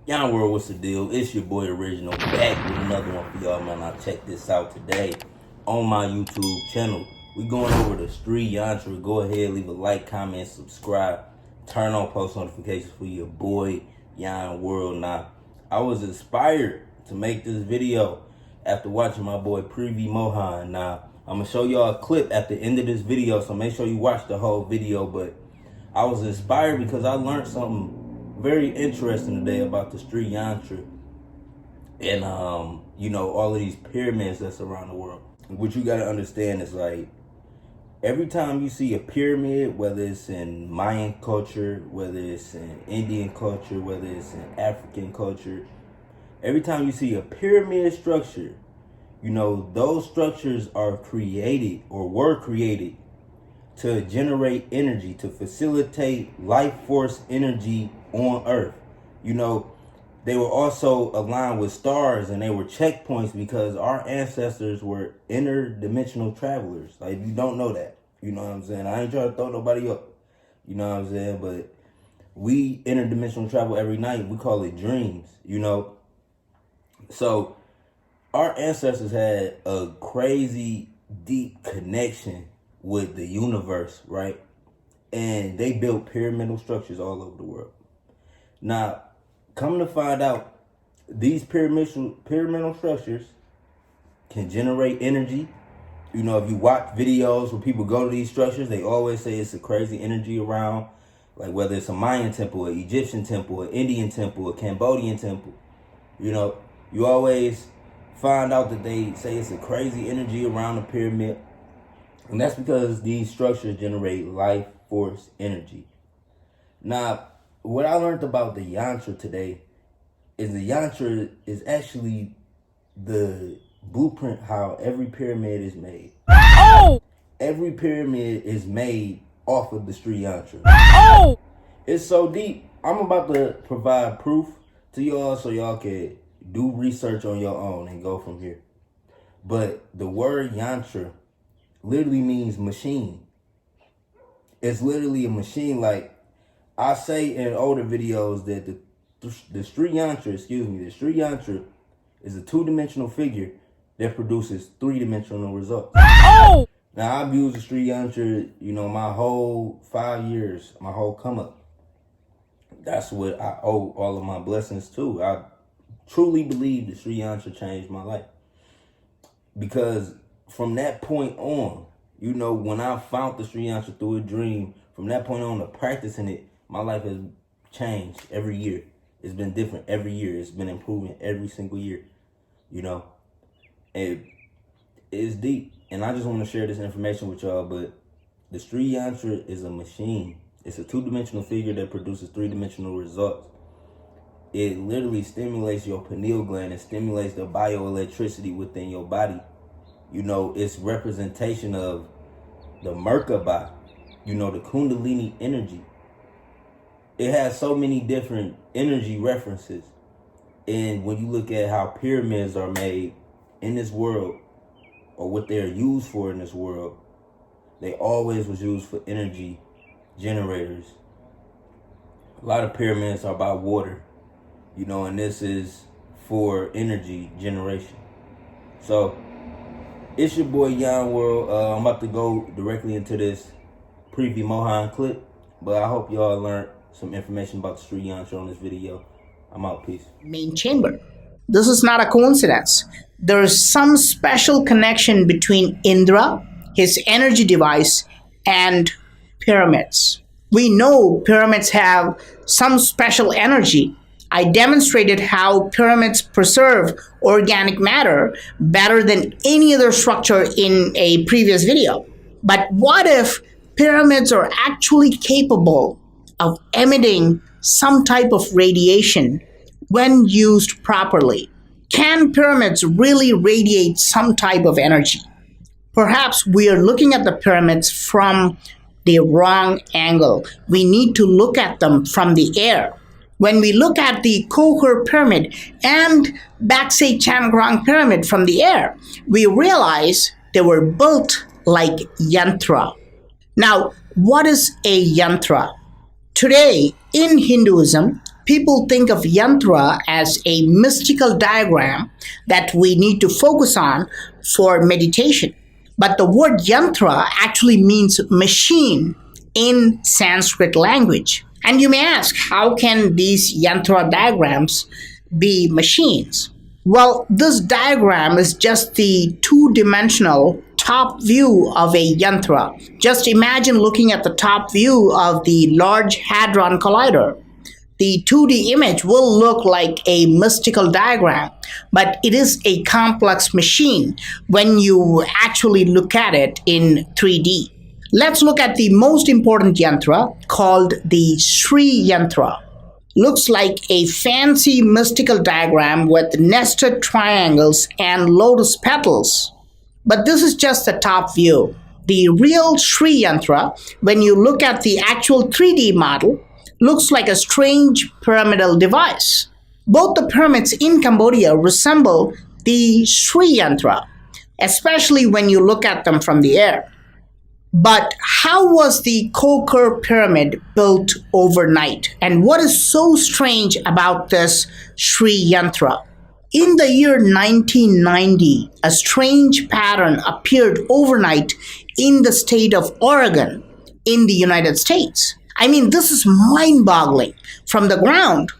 Yantra World, what's the deal? It's your boy Original back with another one for y'all, man. Now check this out today on my YouTube channel. We going over the Sri Yantra. Go ahead, leave a like, comment, subscribe, turn on post notifications for your boy Yantra World. Now, I was inspired to make this video after watching my boy Preview Mohan. Now, I'm gonna show y'all a clip at the end of this video, so make sure you watch the whole video. But I was inspired because I learned something very interesting today about the Sri Yantra and you know, all of these pyramids that's around the world. What you gotta understand is, like, every time you see a pyramid, whether it's in Mayan culture, whether it's in Indian culture, whether it's in African culture, every time you see a pyramid structure, you know, those structures are created or were created to generate energy, to facilitate life force energy on Earth. You know, they were also aligned with stars, and they were checkpoints because our ancestors were interdimensional travelers. Like, you don't know that. You know what I'm saying? I ain't trying to throw nobody up. You know what I'm saying? But we interdimensional travel every night. We call it dreams, you know? So our ancestors had a crazy deep connection with the universe, right? And they built pyramidal structures all over the world. Now, come to find out, these pyramidal structures can generate energy. You know, if you watch videos where people go to these structures, they always say it's a crazy energy around, like whether it's a Mayan temple, an Egyptian temple, an Indian temple, a Cambodian temple. You know, you always find out that they say it's a crazy energy around the pyramid. And that's because these structures generate life force energy. Now, what I learned about the Yantra today is the Yantra is actually the blueprint how every pyramid is made. Oh! Every pyramid is made off of the Sri Yantra. Oh! It's so deep. I'm about to provide proof to y'all so y'all can do research on your own and go from here. But the word Yantra literally means machine. It's literally a machine. Like I say in older videos that the Sri Yantra, the Sri Yantra is a two-dimensional figure that produces three-dimensional results. Oh! Now, I've used the Sri Yantra, you know, my whole 5 years, my whole come up. That's what I owe all of my blessings to. I truly believe the Sri Yantra changed my life. Because from that point on, you know, when I found the Sri Yantra through a dream, from that point on to practicing it, my life has changed every year. It's been different every year. It's been improving every single year, you know. And it's deep. And I just want to share this information with y'all, but the Sri Yantra is a machine. It's a two-dimensional figure that produces three-dimensional results. It literally stimulates your pineal gland and stimulates the bioelectricity within your body. You know, it's representation of the Merkaba, you know, the Kundalini energy. It has so many different energy references. And when you look at how pyramids are made in this world, or what they're used for in this world, they always was used for energy generators. A lot of pyramids are by water, you know, and this is for energy generation. So, it's your boy Yantra World. I'm about to go directly into this Preview Mohan clip, but I hope y'all learned some information about the Sri Yantra on this video. I'm out. Peace. Main chamber. This is not a coincidence. There is some special connection between Indra, his energy device, and pyramids. We know pyramids have some special energy. I demonstrated how pyramids preserve organic matter better than any other structure in a previous video. But what if pyramids are actually capable of emitting some type of radiation when used properly? Can pyramids really radiate some type of energy? Perhaps we are looking at the pyramids from the wrong angle. We need to look at them from the air. When we look at the Kohor pyramid and Baksay Changrang pyramid from the air, we realize they were built like yantra. Now, what is a yantra? Today, in Hinduism, people think of yantra as a mystical diagram that we need to focus on for meditation. But the word yantra actually means machine in Sanskrit language. And you may ask, how can these yantra diagrams be machines? Well, this diagram is just the two-dimensional top view of a yantra. Just imagine looking at the top view of the Large Hadron Collider. The 2D image will look like a mystical diagram, but it is a complex machine when you actually look at it in 3D. Let's look at the most important yantra called the Sri Yantra. Looks like a fancy mystical diagram with nested triangles and lotus petals. But this is just the top view. The real Sri Yantra, when you look at the actual 3D model, looks like a strange pyramidal device. Both the pyramids in Cambodia resemble the Sri Yantra, especially when you look at them from the air. But how was the Kokor pyramid built overnight? And what is so strange about this Sri Yantra? In the year 1990, a strange pattern appeared overnight in the state of Oregon in the United States. I mean, this is mind-boggling. From the ground,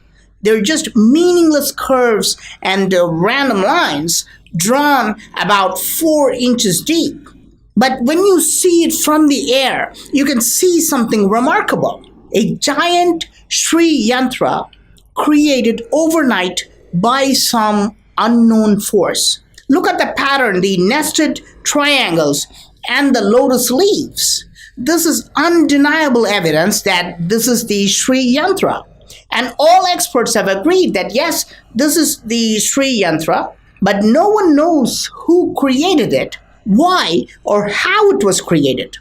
they're just meaningless curves and random lines drawn about 4 inches deep. But when you see it from the air, you can see something remarkable. A giant Sri Yantra created overnight by some unknown force. Look at the pattern, the nested triangles and the lotus leaves. This is undeniable evidence that this is the Sri Yantra. And all experts have agreed that yes, this is the Sri Yantra, but no one knows who created it, why, or how it was created.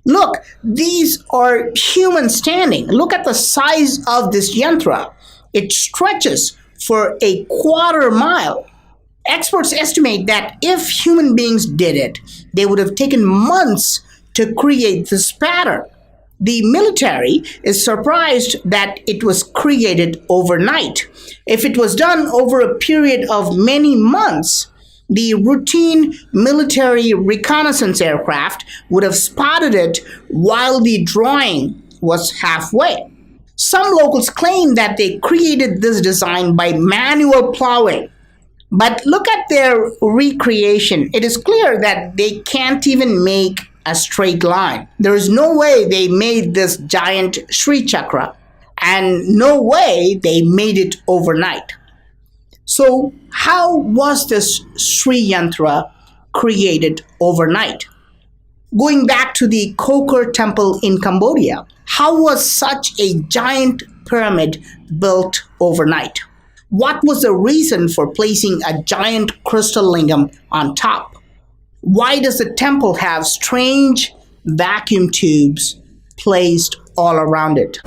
Look, these are humans standing. Look at the size of this yantra. It stretches for a quarter mile. Experts estimate that if human beings did it, they would have taken months to create this pattern. The military is surprised that it was created overnight. If it was done over a period of many months, the routine military reconnaissance aircraft would have spotted it while the drawing was halfway. Some locals claim that they created this design by manual plowing. But look at their recreation. It is clear that they can't even make a straight line. There is no way they made this giant Sri Chakra, and no way they made it overnight. So how was this Sri Yantra created overnight? Going back to the Kokor temple in Cambodia, how was such a giant pyramid built overnight? What was the reason for placing a giant crystal lingam on top? Why does the temple have strange vacuum tubes placed all around it?